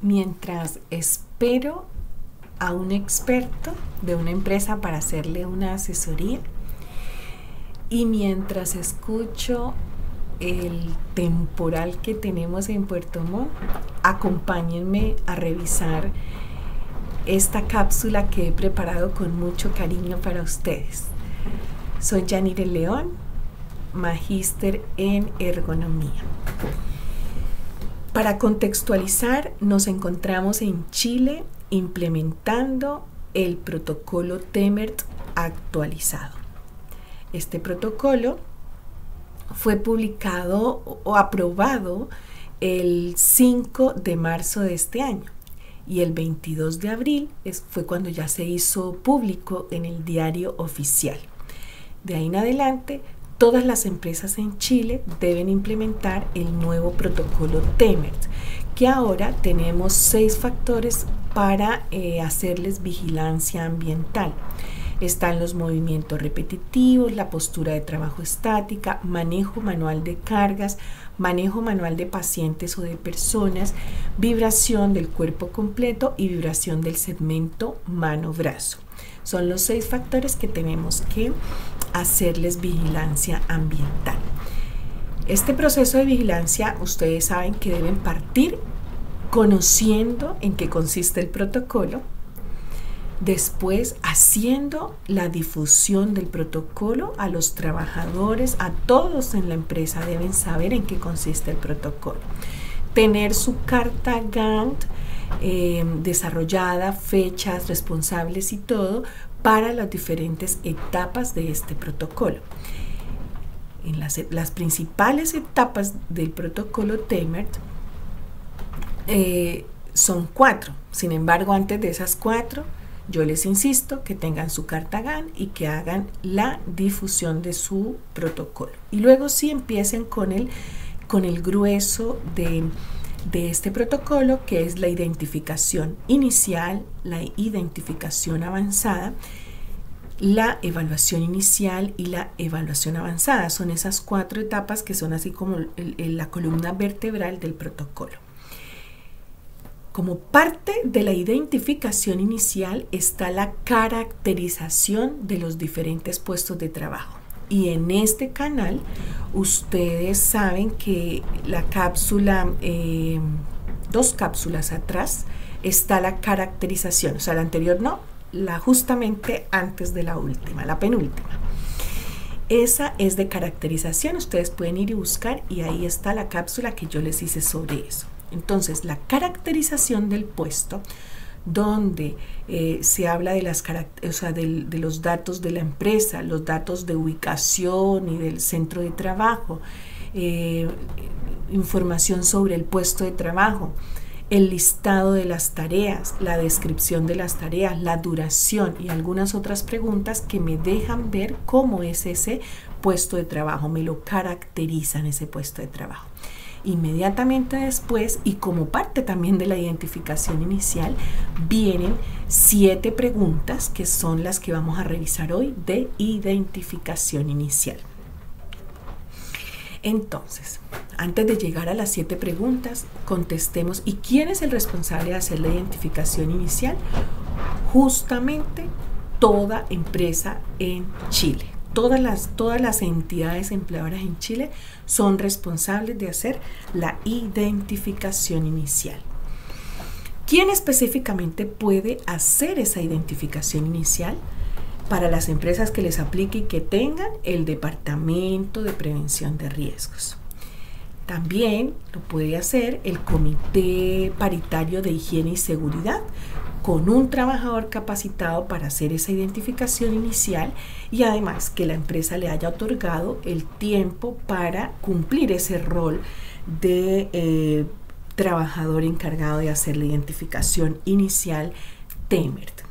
mientras espero a un experto de una empresa para hacerle una asesoría y mientras escucho el temporal que tenemos en Puerto Montt, acompáñenme a revisar esta cápsula que he preparado con mucho cariño para ustedes. Soy Yanire León, magíster en ergonomía. Para contextualizar, nos encontramos en Chile implementando el protocolo TEMERT actualizado. Este protocolo fue publicado o aprobado el 5 de marzo de este año y el 22 de abril fue cuando ya se hizo público en el diario oficial. De ahí en adelante, todas las empresas en Chile deben implementar el nuevo protocolo TEMERT, que ahora tenemos 6 factores para hacerles vigilancia ambiental. Están los movimientos repetitivos, la postura de trabajo estática, manejo manual de cargas, manejo manual de pacientes o de personas, vibración del cuerpo completo y vibración del segmento mano-brazo. Son los 6 factores que tenemos que hacerles vigilancia ambiental. Este proceso de vigilancia, ustedes saben que deben partir conociendo en qué consiste el protocolo, después haciendo la difusión del protocolo a los trabajadores, a todos en la empresa deben saber en qué consiste el protocolo. Tener su carta Gantt desarrollada, fechas, responsables y todo para las diferentes etapas de este protocolo. En las principales etapas del protocolo TEMERT son 4. Sin embargo, antes de esas 4, yo les insisto que tengan su carta Gantt y que hagan la difusión de su protocolo. Y luego sí empiecen con el grueso de este protocolo, que es la identificación inicial, la identificación avanzada, la evaluación inicial y la evaluación avanzada. Son esas 4 etapas que son así como la columna vertebral del protocolo. Como parte de la identificación inicial está la caracterización de los diferentes puestos de trabajo. Y en este canal ustedes saben que la cápsula, 2 cápsulas atrás, está la caracterización. O sea, la anterior no, la justamente antes de la última, la penúltima. Esa es de caracterización. Ustedes pueden ir y buscar y ahí está la cápsula que yo les hice sobre eso. Entonces, la caracterización del puesto, donde se habla de de los datos de la empresa, los datos de ubicación y del centro de trabajo, información sobre el puesto de trabajo, el listado de las tareas, la descripción de las tareas, la duración y algunas otras preguntas que me dejan ver cómo es ese puesto de trabajo, me lo caracterizan ese puesto de trabajo. Inmediatamente después, y como parte también de la identificación inicial, vienen 7 preguntas que son las que vamos a revisar hoy de identificación inicial. Entonces, antes de llegar a las 7 preguntas, contestemos. ¿Y quién es el responsable de hacer la identificación inicial? Justamente toda empresa en Chile. Todas las entidades empleadoras en Chile son responsables de hacer la identificación inicial. ¿Quién específicamente puede hacer esa identificación inicial? Para las empresas que les aplique y que tengan el Departamento de Prevención de Riesgos. También lo puede hacer el Comité Paritario de Higiene y Seguridad, con un trabajador capacitado para hacer esa identificación inicial y además que la empresa le haya otorgado el tiempo para cumplir ese rol de trabajador encargado de hacer la identificación inicial TEMERT.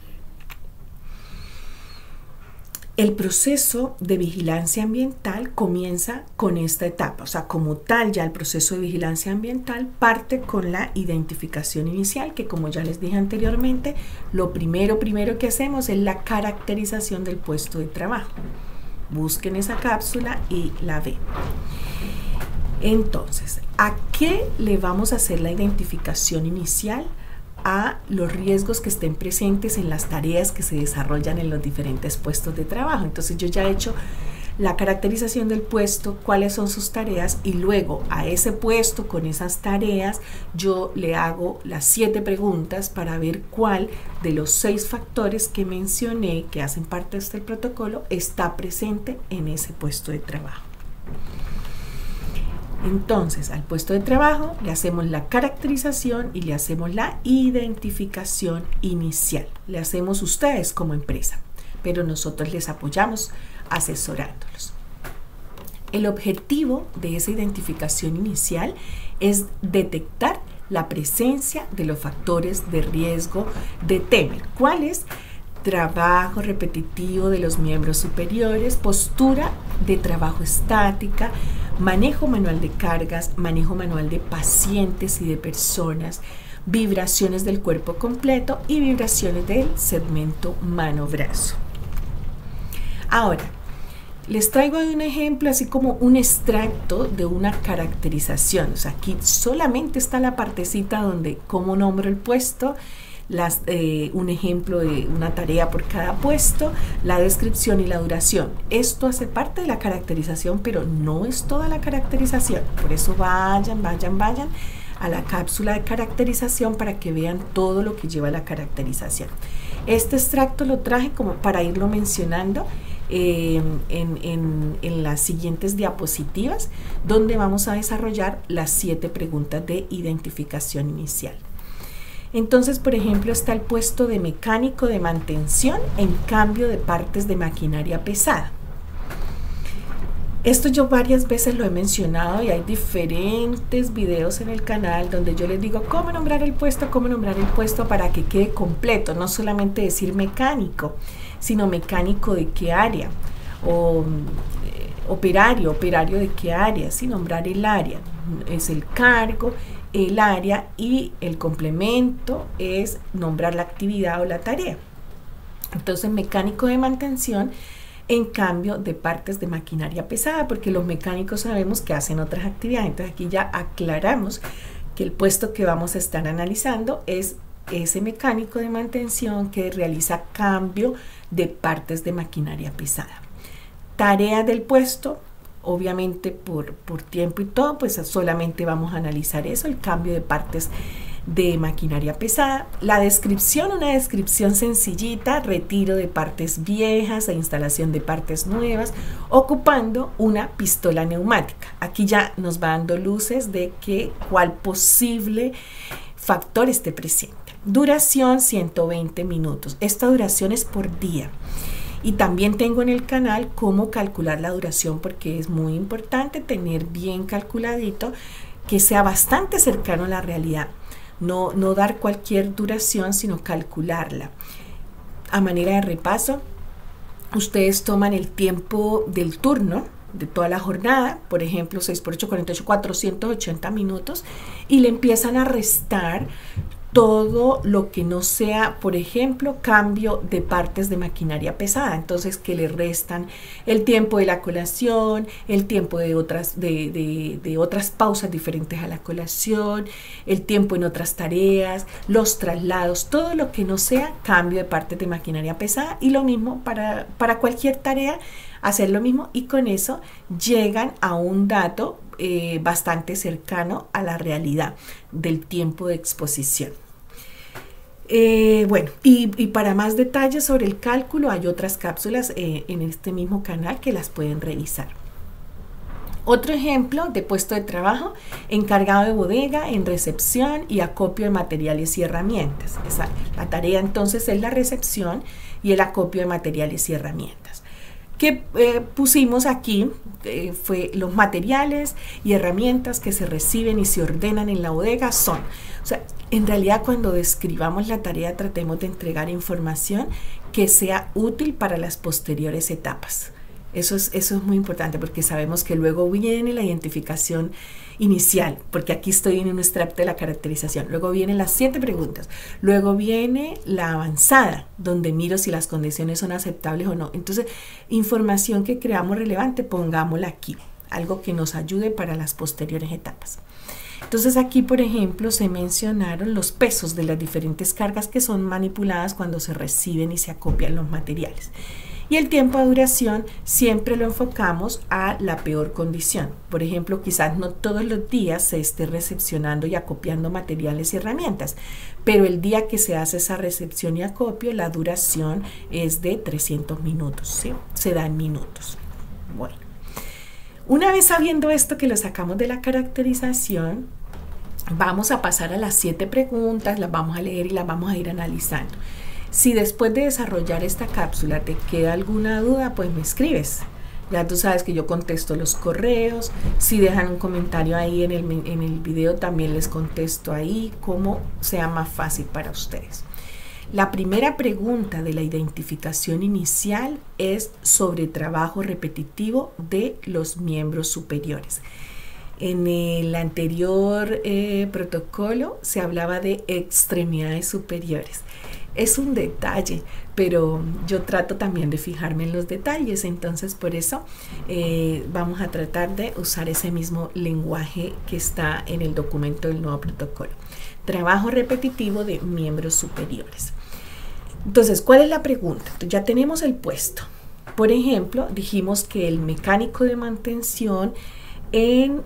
El proceso de vigilancia ambiental comienza con esta etapa, o sea, como tal ya el proceso de vigilancia ambiental parte con la identificación inicial, que como ya les dije anteriormente, lo primero que hacemos es la caracterización del puesto de trabajo. Busquen esa cápsula y la ven. Entonces, ¿a qué le vamos a hacer la identificación inicial? a los riesgos que estén presentes en las tareas que se desarrollan en los diferentes puestos de trabajo. Entonces yo ya he hecho la caracterización del puesto, cuáles son sus tareas, y luego a ese puesto con esas tareas yo le hago las 7 preguntas para ver cuál de los 6 factores que mencioné que hacen parte de este protocolo está presente en ese puesto de trabajo. Entonces, al puesto de trabajo le hacemos la caracterización y le hacemos la identificación inicial. Le hacemos ustedes como empresa, pero nosotros les apoyamos asesorándolos. El objetivo de esa identificación inicial es detectar la presencia de los factores de riesgo de TEMERT. ¿Cuáles? Trabajo repetitivo de los miembros superiores, postura de trabajo estática, manejo manual de cargas, manejo manual de pacientes y de personas, vibraciones del cuerpo completo y vibraciones del segmento mano-brazo. Ahora, les traigo un ejemplo, así como un extracto de una caracterización. O sea, aquí solamente está la partecita donde cómo nombro el puesto, un ejemplo de una tarea por cada puesto, la descripción y la duración. Esto hace parte de la caracterización, pero no es toda la caracterización. Por eso vayan a la cápsula de caracterización para que vean todo lo que lleva la caracterización. Este extracto lo traje como para irlo mencionando en las siguientes diapositivas, donde vamos a desarrollar las 7 preguntas de identificación inicial. Entonces, por ejemplo, está el puesto de mecánico de mantención en cambio de partes de maquinaria pesada. Esto yo varias veces lo he mencionado y hay diferentes videos en el canal donde yo les digo cómo nombrar el puesto para que quede completo, no solamente decir mecánico, sino mecánico de qué área, o operario de qué área, sin nombrar el área, es el cargo, el área, y el complemento es nombrar la actividad o la tarea. Entonces, mecánico de mantención en cambio de partes de maquinaria pesada, porque los mecánicos sabemos que hacen otras actividades. Entonces aquí ya aclaramos que el puesto que vamos a estar analizando es ese mecánico de mantención que realiza cambio de partes de maquinaria pesada. Tareas del puesto, obviamente por tiempo y todo, pues solamente vamos a analizar eso, el cambio de partes de maquinaria pesada. La descripción, una descripción sencillita, retiro de partes viejas e instalación de partes nuevas, ocupando una pistola neumática. Aquí ya nos va dando luces de cuál posible factor esté presente. Duración 120 minutos. Esta duración es por día. Y también tengo en el canal cómo calcular la duración, porque es muy importante tener bien calculadito, que sea bastante cercano a la realidad. No dar cualquier duración, sino calcularla. A manera de repaso, ustedes toman el tiempo del turno de toda la jornada, por ejemplo 6 por 8, 48, 480 minutos, y le empiezan a restar todo lo que no sea, por ejemplo, cambio de partes de maquinaria pesada. Entonces, que le restan el tiempo de la colación, el tiempo de otras pausas diferentes a la colación, el tiempo en otras tareas, los traslados, todo lo que no sea cambio de partes de maquinaria pesada. Y lo mismo para cualquier tarea, hacer lo mismo, y con eso llegan a un dato bastante cercano a la realidad del tiempo de exposición. Bueno, y para más detalles sobre el cálculo hay otras cápsulas en este mismo canal que las pueden revisar. Otro ejemplo de puesto de trabajo: encargado de bodega, en recepción y acopio de materiales y herramientas. La tarea entonces es la recepción y el acopio de materiales y herramientas. Que pusimos aquí fue los materiales y herramientas que se reciben y se ordenan en la bodega son, o sea, en realidad cuando describamos la tarea tratemos de entregar información que sea útil para las posteriores etapas. Eso es muy importante, porque sabemos que luego viene la identificación inicial, porque aquí estoy en un extracto de la caracterización. Luego vienen las 7 preguntas. Luego viene la avanzada, donde miro si las condiciones son aceptables o no. Entonces, información que creamos relevante, pongámosla aquí. Algo que nos ayude para las posteriores etapas. Entonces aquí, por ejemplo, se mencionaron los pesos de las diferentes cargas que son manipuladas cuando se reciben y se acopian los materiales. Y el tiempo de duración siempre lo enfocamos a la peor condición. Por ejemplo, quizás no todos los días se esté recepcionando y acopiando materiales y herramientas, pero el día que se hace esa recepción y acopio, la duración es de 300 minutos, ¿sí? Se da en minutos. Bueno, una vez sabiendo esto que lo sacamos de la caracterización, vamos a pasar a las 7 preguntas, las vamos a leer y las vamos a ir analizando. Si después de desarrollar esta cápsula te queda alguna duda, pues me escribes. Ya tú sabes que yo contesto los correos. Si dejan un comentario ahí en el video, también les contesto ahí, como sea más fácil para ustedes. La primera pregunta de la identificación inicial es sobre trabajo repetitivo de los miembros superiores. En el anterior protocolo se hablaba de extremidades superiores. Es un detalle, pero yo trato también de fijarme en los detalles, entonces por eso vamos a tratar de usar ese mismo lenguaje que está en el documento del nuevo protocolo. Trabajo repetitivo de miembros superiores. Entonces, ¿cuál es la pregunta? Ya tenemos el puesto. Por ejemplo, dijimos que el mecánico de mantención en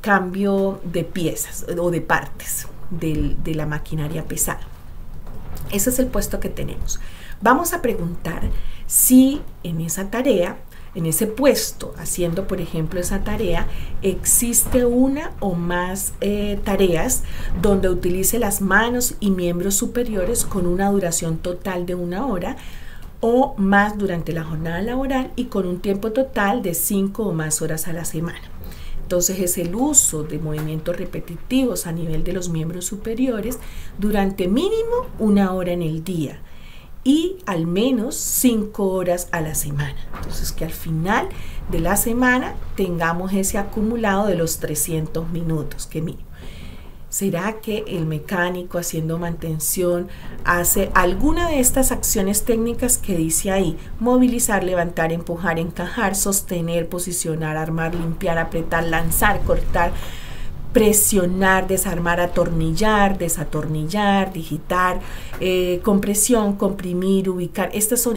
cambio de piezas o de partes de la maquinaria pesada. Ese es el puesto que tenemos. Vamos a preguntar si en esa tarea, en ese puesto, haciendo por ejemplo esa tarea, existe una o más tareas donde utilice las manos y miembros superiores con una duración total de 1 hora o más durante la jornada laboral y con un tiempo total de 5 o más horas a la semana. Entonces es el uso de movimientos repetitivos a nivel de los miembros superiores durante mínimo 1 hora en el día y al menos 5 horas a la semana. Entonces que al final de la semana tengamos ese acumulado de los 300 minutos que mínimo. ¿Será que el mecánico haciendo mantención hace alguna de estas acciones técnicas que dice ahí? Movilizar, levantar, empujar, encajar, sostener, posicionar, armar, limpiar, apretar, lanzar, cortar, presionar, desarmar, atornillar, desatornillar, digitar, compresión, comprimir, ubicar. Estos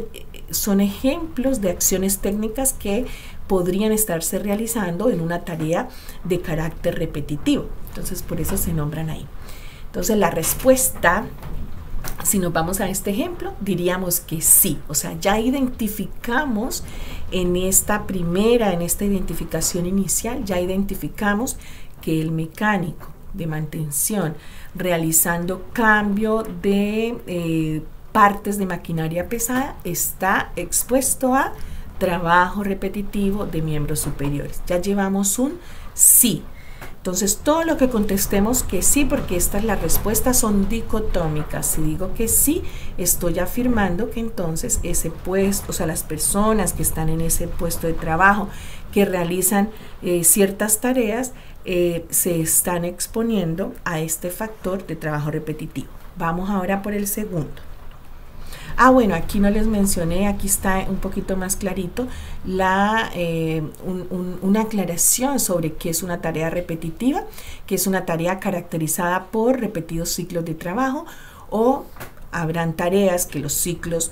son ejemplos de acciones técnicas que podrían estarse realizando en una tarea de carácter repetitivo. Entonces, por eso se nombran ahí. Entonces, la respuesta, si nos vamos a este ejemplo, diríamos que sí. O sea, ya identificamos en esta identificación inicial, ya identificamos que el mecánico de mantención realizando cambio de partes de maquinaria pesada está expuesto a trabajo repetitivo de miembros superiores. Ya llevamos un sí. Entonces, todo lo que contestemos que sí, porque estas las respuestas son dicotómicas. Si digo que sí, estoy afirmando que entonces ese puesto, o sea, las personas que están en ese puesto de trabajo, que realizan ciertas tareas, se están exponiendo a este factor de trabajo repetitivo. Vamos ahora por el segundo. Bueno, aquí no les mencioné, aquí está un poquito más clarito una aclaración sobre qué es una tarea repetitiva, que es una tarea caracterizada por repetidos ciclos de trabajo, o habrán tareas que los ciclos,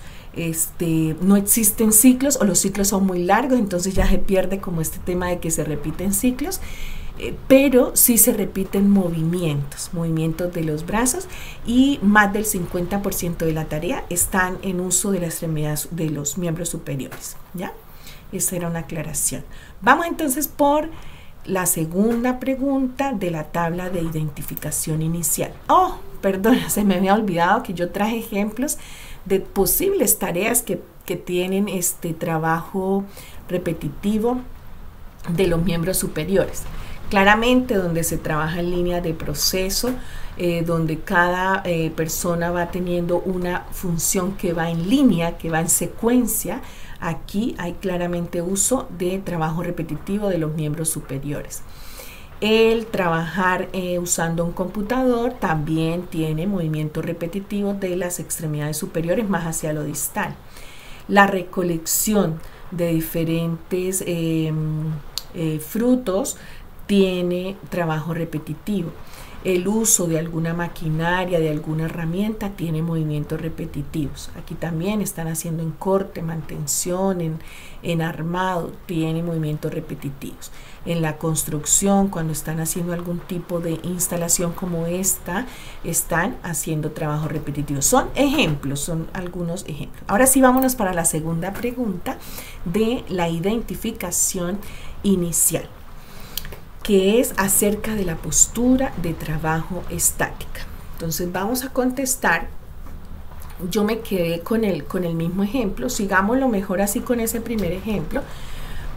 no existen ciclos o los ciclos son muy largos, entonces ya se pierde como este tema de que se repiten ciclos. Pero sí se repiten movimientos de los brazos y más del 50% de la tarea están en uso de las extremidades de los miembros superiores, ¿ya? Esa era una aclaración. Vamos entonces por la segunda pregunta de la tabla de identificación inicial. Perdón, se me había olvidado que yo traje ejemplos de posibles tareas que tienen este trabajo repetitivo de los miembros superiores. Claramente donde se trabaja en línea de proceso, donde cada persona va teniendo una función que va en línea, que va en secuencia, aquí hay claramente uso de trabajo repetitivo de los miembros superiores. El trabajar usando un computador también tiene movimiento repetitivo de las extremidades superiores más hacia lo distal. La recolección de diferentes frutos tiene trabajo repetitivo. El uso de alguna maquinaria, de alguna herramienta, tiene movimientos repetitivos. Aquí también están haciendo en corte, mantención, en armado, tiene movimientos repetitivos. En la construcción, cuando están haciendo algún tipo de instalación como esta, están haciendo trabajo repetitivo. Son ejemplos, son algunos ejemplos. Ahora sí, vámonos para la segunda pregunta de la identificación inicial, que es acerca de la postura de trabajo estática. Entonces vamos a contestar. Yo me quedé con el mismo ejemplo. Sigámoslo mejor así con ese primer ejemplo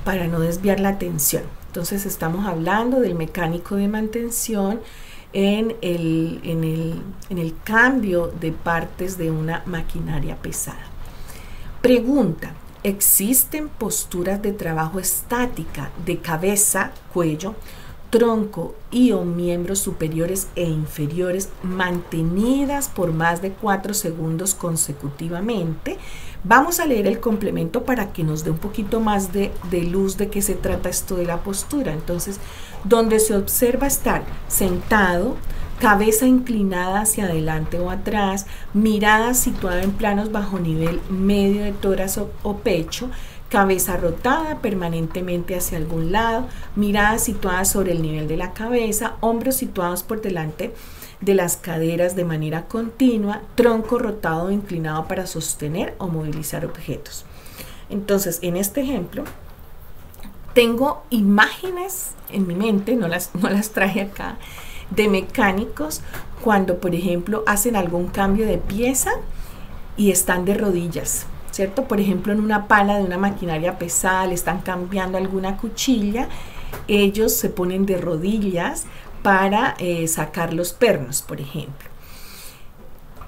para no desviar la atención. Entonces estamos hablando del mecánico de mantención en el cambio de partes de una maquinaria pesada. Pregunta: ¿existen posturas de trabajo estática de cabeza, cuello, tronco y o miembros superiores e inferiores mantenidas por más de 4 segundos consecutivamente? Vamos a leer el complemento para que nos dé un poquito más de luz de qué se trata esto de la postura. Entonces, donde se observa estar sentado, cabeza inclinada hacia adelante o atrás, mirada situada en planos bajo nivel medio de tórax o pecho, cabeza rotada permanentemente hacia algún lado, mirada situada sobre el nivel de la cabeza, hombros situados por delante de las caderas de manera continua, tronco rotado o inclinado para sostener o movilizar objetos. Entonces, en este ejemplo, tengo imágenes en mi mente, no las traje acá, de mecánicos cuando, por ejemplo, hacen algún cambio de pieza y están de rodillas, ¿cierto? Por ejemplo, en una pala de una maquinaria pesada, le están cambiando alguna cuchilla, ellos se ponen de rodillas para sacar los pernos, por ejemplo.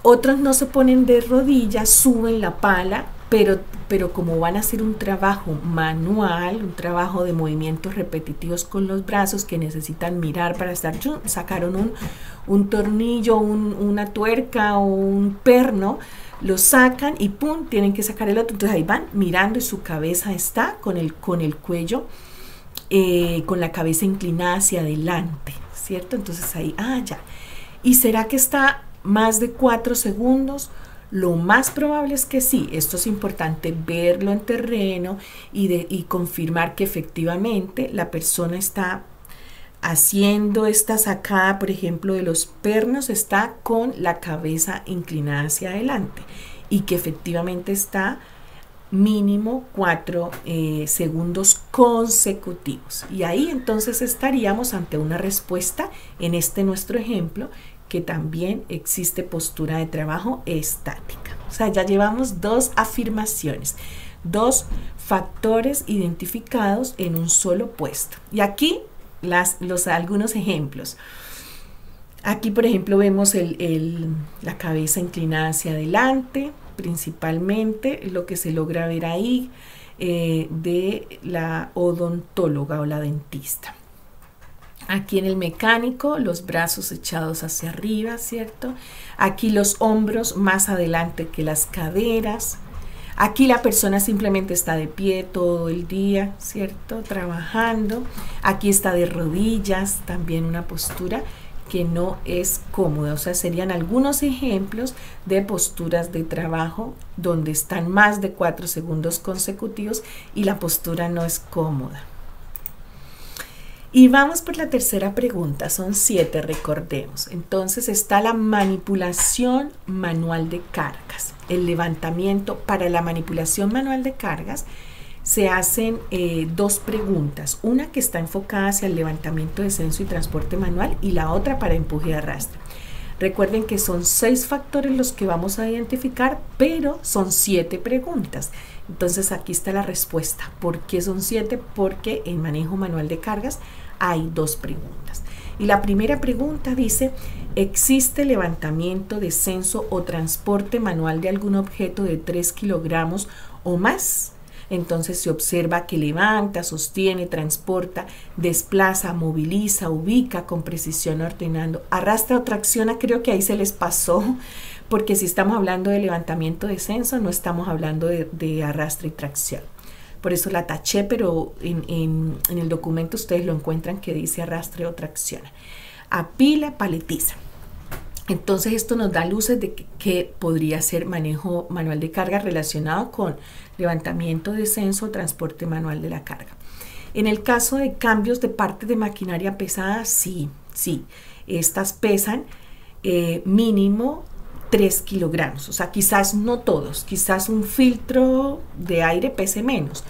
Otros no se ponen de rodillas, suben la pala, pero como van a hacer un trabajo manual, un trabajo de movimientos repetitivos con los brazos que necesitan mirar para estar, sacaron un tornillo, una tuerca o un perno, lo sacan y pum, tienen que sacar el otro. Entonces ahí van mirando y su cabeza está con el cuello, con la cabeza inclinada hacia adelante, ¿cierto? Entonces ahí, ya. ¿Y será que está más de 4 segundos? Lo más probable es que sí. Esto es importante verlo en terreno y confirmar que efectivamente la persona está haciendo esta sacada, por ejemplo, de los pernos, está con la cabeza inclinada hacia adelante y que efectivamente está mínimo 4 segundos consecutivos. Y ahí entonces estaríamos ante una respuesta en este nuestro ejemplo, que también existe postura de trabajo estática. O sea, ya llevamos 2 afirmaciones, 2 factores identificados en un solo puesto. Y aquí algunos ejemplos. Aquí, por ejemplo, vemos la cabeza inclinada hacia adelante, principalmente lo que se logra ver ahí de la odontóloga o la dentista. Aquí en el mecánico, los brazos echados hacia arriba, ¿cierto? Aquí los hombros más adelante que las caderas. Aquí la persona simplemente está de pie todo el día, ¿cierto? Trabajando. Aquí está de rodillas, también una postura que no es cómoda. O sea, serían algunos ejemplos de posturas de trabajo donde están más de 4 segundos consecutivos y la postura no es cómoda. Y vamos por la tercera pregunta, son 7, recordemos. Entonces está la manipulación manual de cargas, el levantamiento. Para la manipulación manual de cargas se hacen 2 preguntas, una que está enfocada hacia el levantamiento, descenso y transporte manual y la otra para empuje y arrastre. Recuerden que son 6 factores los que vamos a identificar, pero son 7 preguntas. Entonces aquí está la respuesta. ¿Por qué son 7? Porque en manejo manual de cargas hay 2 preguntas. Y la primera pregunta dice: ¿existe levantamiento, descenso o transporte manual de algún objeto de 3 kilogramos o más? Entonces se observa que levanta, sostiene, transporta, desplaza, moviliza, ubica con precisión ordenando, arrastra o tracciona. Creo que ahí se les pasó, porque si estamos hablando de levantamiento, descenso, no estamos hablando de arrastre y tracción. por eso la taché, pero en el documento ustedes lo encuentran que dice arrastre o tracciona. Apila, paletiza. Entonces esto nos da luces de que podría ser manejo manual de carga relacionado con levantamiento, descenso, transporte manual de la carga. En el caso de cambios de partes de maquinaria pesada, sí, estas pesan mínimo 3 kilogramos, o sea, quizás no todos, quizás un filtro de aire pese menos,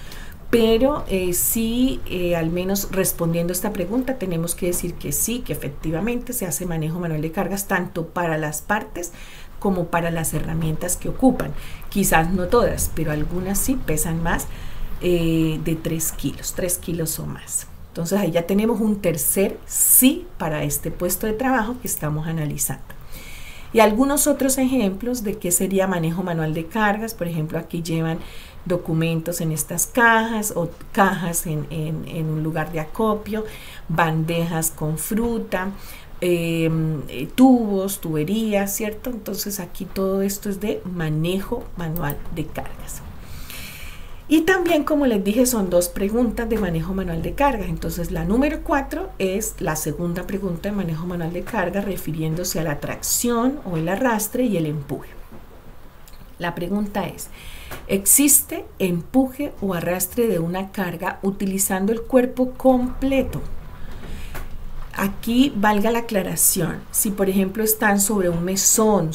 pero sí, al menos respondiendo a esta pregunta, tenemos que decir que sí, que efectivamente se hace manejo manual de cargas tanto para las partes como para las herramientas que ocupan. Quizás no todas, pero algunas sí pesan más de 3 kilos o más. Entonces ahí ya tenemos un tercer sí para este puesto de trabajo que estamos analizando. Y algunos otros ejemplos de qué sería manejo manual de cargas. Por ejemplo, aquí llevan documentos en estas cajas o cajas en un lugar de acopio, bandejas con fruta, tubos, tuberías, ¿cierto? Entonces aquí todo esto es de manejo manual de cargas. Y también, como les dije, son dos preguntas de manejo manual de cargas. Entonces la número 4 es la segunda pregunta de manejo manual de carga, refiriéndose a la tracción o el arrastre y el empuje. La pregunta es: ¿existe empuje o arrastre de una carga utilizando el cuerpo completo? Aquí valga la aclaración, si por ejemplo están sobre un mesón,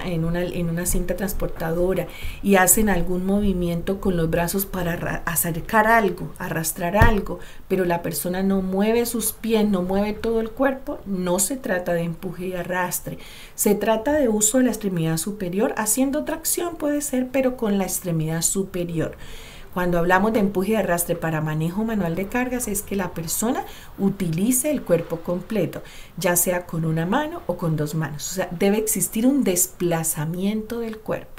en una cinta transportadora y hacen algún movimiento con los brazos para acercar algo, arrastrar algo, pero la persona no mueve sus pies, no mueve todo el cuerpo, no se trata de empuje y arrastre, se trata de uso de la extremidad superior, haciendo tracción puede ser, pero con la extremidad superior. Cuando hablamos de empuje y arrastre para manejo manual de cargas es que la persona utilice el cuerpo completo, ya sea con una mano o con dos manos. O sea, debe existir un desplazamiento del cuerpo.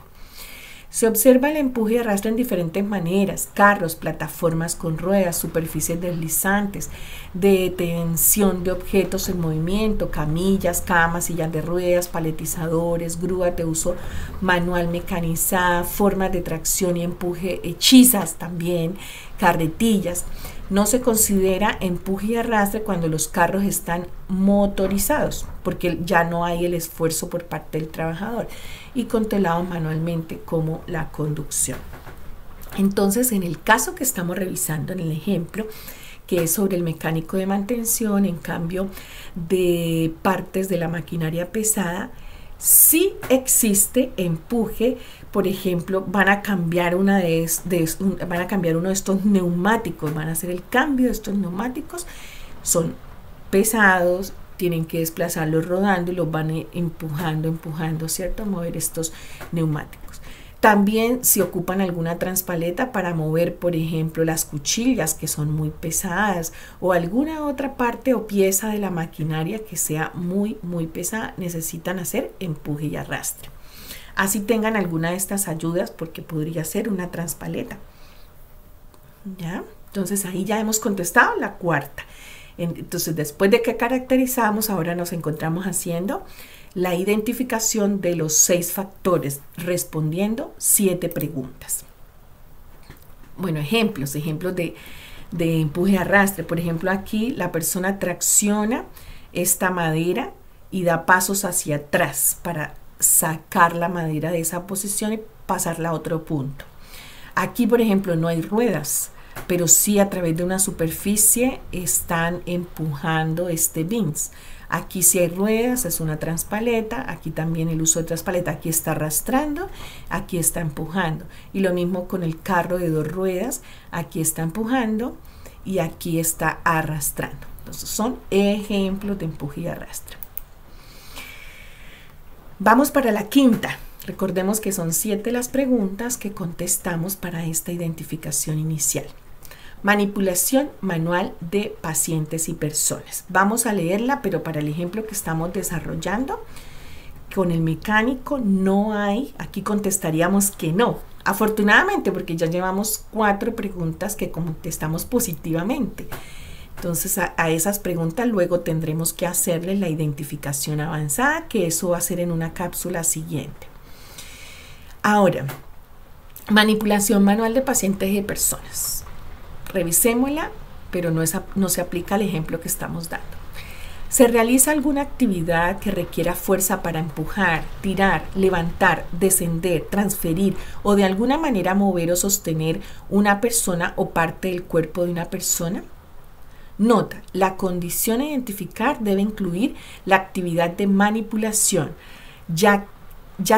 Se observa el empuje y arrastre en diferentes maneras: carros, plataformas con ruedas, superficies deslizantes, detención de objetos en movimiento, camillas, camas, sillas de ruedas, paletizadores, grúas de uso manual mecanizada, formas de tracción y empuje hechizas también, carretillas. No se considera empuje y arrastre cuando los carros están motorizados, porque ya no hay el esfuerzo por parte del trabajador, y controlados manualmente como la conducción. Entonces, en el caso que estamos revisando en el ejemplo, que es sobre el mecánico de mantención, en cambio de partes de la maquinaria pesada, sí existe empuje. Por ejemplo, van a cambiar uno de estos neumáticos, van a hacer el cambio de estos neumáticos, son pesados, tienen que desplazarlos rodando y los van empujando, ¿cierto? A mover estos neumáticos. También si ocupan alguna transpaleta para mover, por ejemplo, las cuchillas que son muy pesadas o alguna otra parte o pieza de la maquinaria que sea muy pesada, necesitan hacer empuje y arrastre. Así tengan alguna de estas ayudas, porque podría ser una transpaleta. ¿Ya? Entonces ahí ya hemos contestado la cuarta. Entonces, después de que caracterizamos, ahora nos encontramos haciendo la identificación de los 6 factores, respondiendo 7 preguntas. Bueno, ejemplos de empuje y arrastre. Por ejemplo, aquí la persona tracciona esta madera y da pasos hacia atrás para sacar la madera de esa posición y pasarla a otro punto. Aquí, por ejemplo, no hay ruedas, pero sí a través de una superficie están empujando este bins. Aquí sí hay ruedas, es una transpaleta, aquí también el uso de transpaleta, aquí está arrastrando, aquí está empujando. Y lo mismo con el carro de 2 ruedas, aquí está empujando y aquí está arrastrando. Entonces son ejemplos de empuje y arrastre. Vamos para la quinta. Recordemos que son 7 las preguntas que contestamos para esta identificación inicial. Manipulación manual de pacientes y personas. Vamos a leerla, pero para el ejemplo que estamos desarrollando, con el mecánico no hay, aquí contestaríamos que no. Afortunadamente, porque ya llevamos 4 preguntas que contestamos positivamente. Entonces a esas preguntas luego tendremos que hacerle la identificación avanzada, que eso va a ser en una cápsula siguiente. Ahora, Manipulación manual de pacientes y de personas. Revisémosla, pero no se aplica al ejemplo que estamos dando. ¿Se realiza alguna actividad que requiera fuerza para empujar, tirar, levantar, descender, transferir o de alguna manera mover o sostener una persona o parte del cuerpo de una persona? Nota, la condición a identificar debe incluir la actividad de manipulación, ya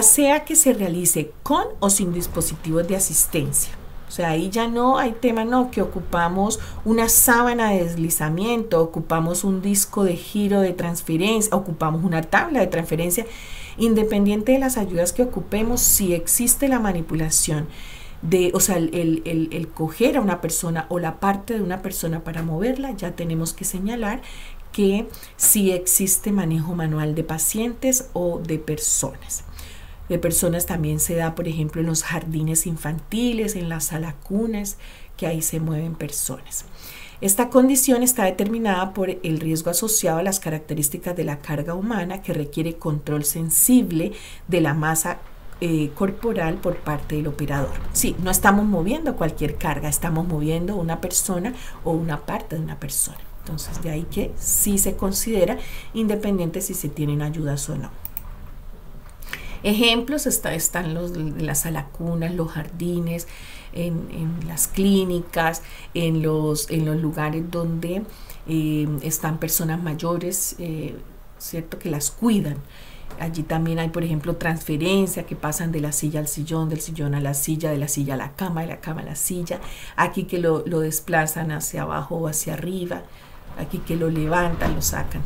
sea que se realice con o sin dispositivos de asistencia. O sea, ahí ya no hay tema, no, que ocupamos una sábana de deslizamiento, ocupamos un disco de giro de transferencia, ocupamos una tabla de transferencia. Independiente de las ayudas que ocupemos, si existe la manipulación o sea, el coger a una persona o la parte de una persona para moverla, ya tenemos que señalar que sí existe manejo manual de pacientes o de personas. De personas también se da, por ejemplo, en los jardines infantiles, en las salacunas, que ahí se mueven personas. Esta condición está determinada por el riesgo asociado a las características de la carga humana que requiere control sensible de la masa corporal por parte del operador. Sí, no estamos moviendo cualquier carga, estamos moviendo una persona o una parte de una persona. Entonces, de ahí que sí se considera independiente si se tienen ayudas o no. Ejemplos están las salacunas, los jardines, en las clínicas, en los lugares donde están personas mayores, ¿cierto? Que las cuidan. Allí también hay, por ejemplo, transferencia, que pasan de la silla al sillón, del sillón a la silla, de la silla a la cama, de la cama a la silla. Aquí que lo desplazan hacia abajo o hacia arriba. Aquí que lo levantan, lo sacan.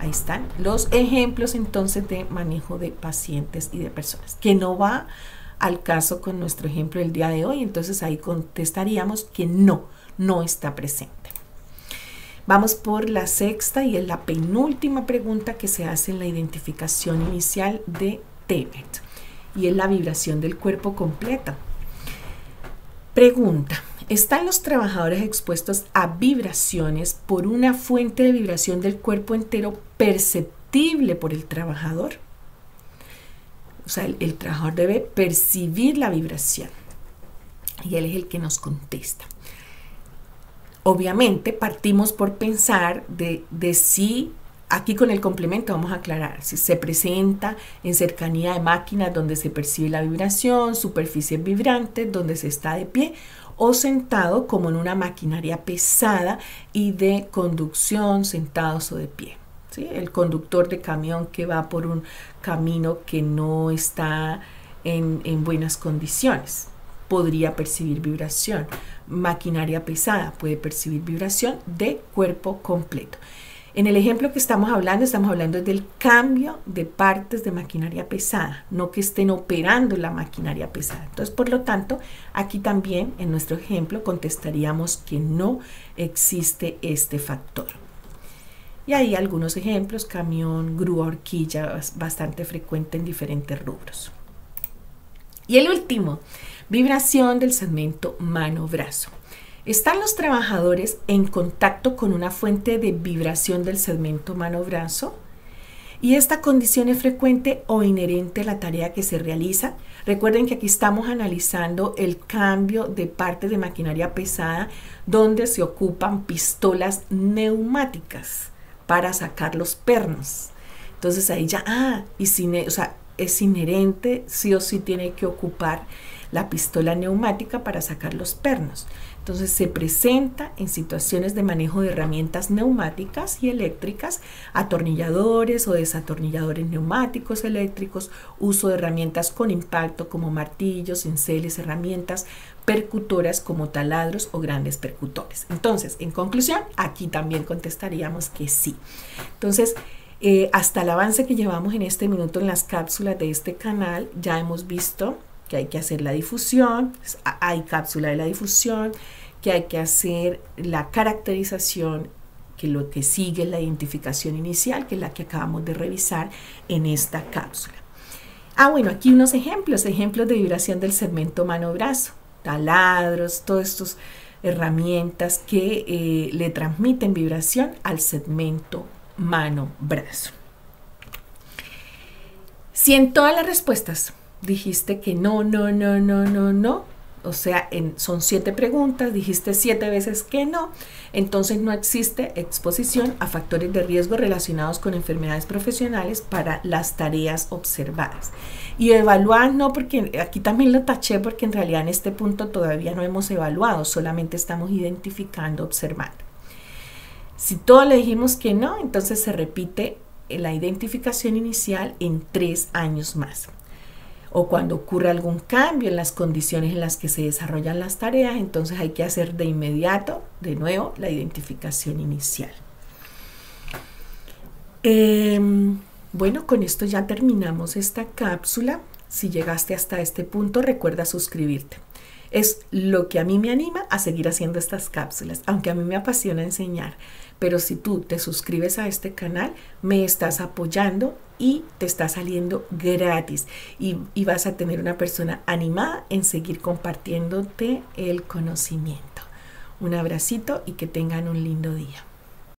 Ahí están los ejemplos entonces de manejo de pacientes y de personas, que no va al caso con nuestro ejemplo del día de hoy. Entonces ahí contestaríamos que no está presente. Vamos por la sexta y es la penúltima pregunta que se hace en la identificación inicial de TEMERT, y es la vibración del cuerpo completo. Pregunta: ¿están los trabajadores expuestos a vibraciones por una fuente de vibración del cuerpo entero perceptible por el trabajador? O sea, el trabajador debe percibir la vibración y él es el que nos contesta. Obviamente partimos por pensar de si, aquí con el complemento vamos a aclarar, si se presenta en cercanía de máquinas donde se percibe la vibración, superficies vibrantes donde se está de pie, o sentado como en una maquinaria pesada y de conducción, sentados o de pie. ¿Sí? El conductor de camión que va por un camino que no está en buenas condiciones podría percibir vibración. Maquinaria pesada puede percibir vibración de cuerpo completo. En el ejemplo que estamos hablando del cambio de partes de maquinaria pesada, no que estén operando la maquinaria pesada. Entonces, por lo tanto, aquí también en nuestro ejemplo contestaríamos que no existe este factor. Y ahí algunos ejemplos: camión, grúa, horquilla, bastante frecuente en diferentes rubros. Y el último, vibración del segmento mano-brazo. ¿Están los trabajadores en contacto con una fuente de vibración del segmento mano-brazo? ¿Y esta condición es frecuente o inherente a la tarea que se realiza? Recuerden que aquí estamos analizando el cambio de parte de maquinaria pesada donde se ocupan pistolas neumáticas para sacar los pernos. Entonces ahí ya, es inherente, sí o sí tiene que ocupar la pistola neumática para sacar los pernos. Entonces se presenta en situaciones de manejo de herramientas neumáticas y eléctricas, atornilladores o desatornilladores neumáticos eléctricos, uso de herramientas con impacto como martillos, cinceles, herramientas percutoras como taladros o grandes percutores. Entonces, en conclusión, aquí también contestaríamos que sí. Entonces, hasta el avance que llevamos en este minuto en las cápsulas de este canal, ya hemos visto que hay que hacer la difusión, hay cápsula de la difusión, que hay que hacer la caracterización, que lo que sigue es la identificación inicial, que es la que acabamos de revisar en esta cápsula. Bueno, aquí unos ejemplos de vibración del segmento mano-brazo, taladros, todas estas herramientas que le transmiten vibración al segmento mano-brazo. Si en todas las respuestas dijiste que no, O sea, son 7 preguntas, dijiste 7 veces que no, entonces no existe exposición a factores de riesgo relacionados con enfermedades profesionales para las tareas observadas. Y evaluar no, porque aquí también lo taché, porque en realidad en este punto todavía no hemos evaluado, solamente estamos identificando, observando. Si todos le dijimos que no, entonces se repite la identificación inicial en 3 años más. O cuando ocurre algún cambio en las condiciones en las que se desarrollan las tareas, entonces hay que hacer de inmediato, de nuevo, la identificación inicial. Bueno, con esto ya terminamos esta cápsula. Si llegaste hasta este punto, recuerda suscribirte. Es lo que a mí me anima a seguir haciendo estas cápsulas, aunque a mí me apasiona enseñar. Pero si tú te suscribes a este canal, me estás apoyando y te está saliendo gratis. Y vas a tener una persona animada en seguir compartiéndote el conocimiento. Un abracito y que tengan un lindo día.